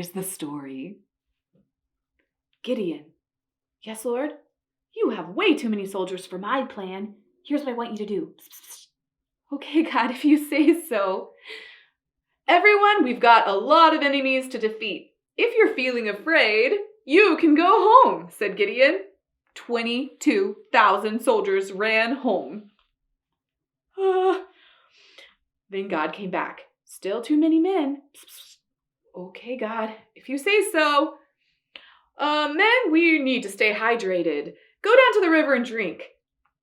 here's the story. Gideon. Yes, Lord? You have way too many soldiers for my plan. Here's what I want you to do. Okay, God, if you say so. Everyone, we've got a lot of enemies to defeat. If you're feeling afraid, you can go home, said Gideon. 22,000 soldiers ran home. Then God came back. Still too many men. Okay, God, if you say so. Men, we need to stay hydrated. Go down to the river and drink.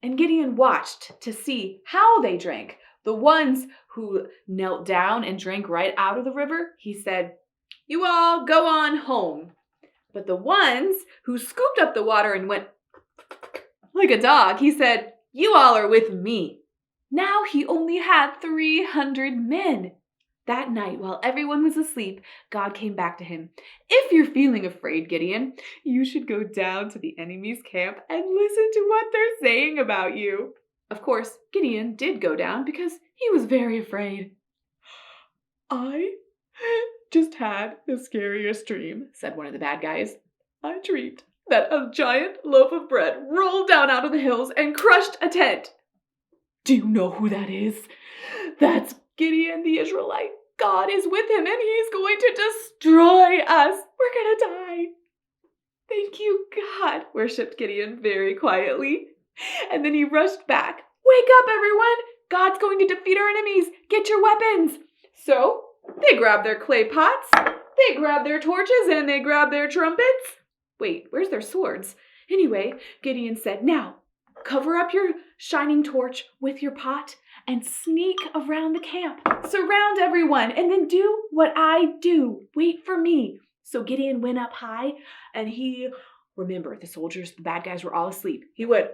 And Gideon watched to see how they drank. The ones who knelt down and drank right out of the river, he said, you all go on home. But the ones who scooped up the water and went like a dog, he said, you all are with me. Now he only had 300 men. That night, while everyone was asleep, God came back to him. If you're feeling afraid, Gideon, you should go down to the enemy's camp and listen to what they're saying about you. Of course, Gideon did go down because he was very afraid. I just had the scariest dream, said one of the bad guys. I dreamed that a giant loaf of bread rolled down out of the hills and crushed a tent. Do you know who that is? That's Gideon the Israelite. God is with him and he's going to destroy us. We're going to die. Thank you, God, worshipped Gideon very quietly. And then he rushed back. Wake up, everyone. God's going to defeat our enemies. Get your weapons. So they grabbed their clay pots, they grabbed their torches, and they grabbed their trumpets. Wait, where's their swords? Anyway, Gideon said, now, cover up your shining torch with your pot and sneak around the camp. Surround everyone and then do what I do. Wait for me. So Gideon went up high and remember, the soldiers, the bad guys were all asleep. He went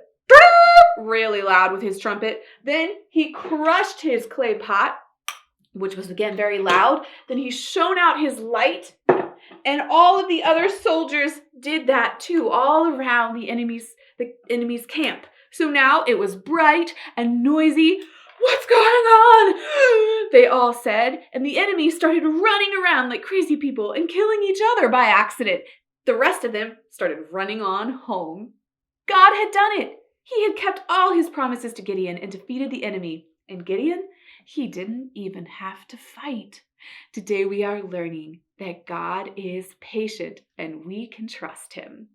really loud with his trumpet. Then he crushed his clay pot, which was again very loud. Then he shone out his light, and all of the other soldiers did that too, all around the enemy's camp. So now it was bright and noisy. What's going on? They all said, and the enemy started running around like crazy people and killing each other by accident. The rest of them started running on home. God had done it. He had kept all his promises to Gideon and defeated the enemy. And Gideon, he didn't even have to fight. Today we are learning that God is patient and we can trust him.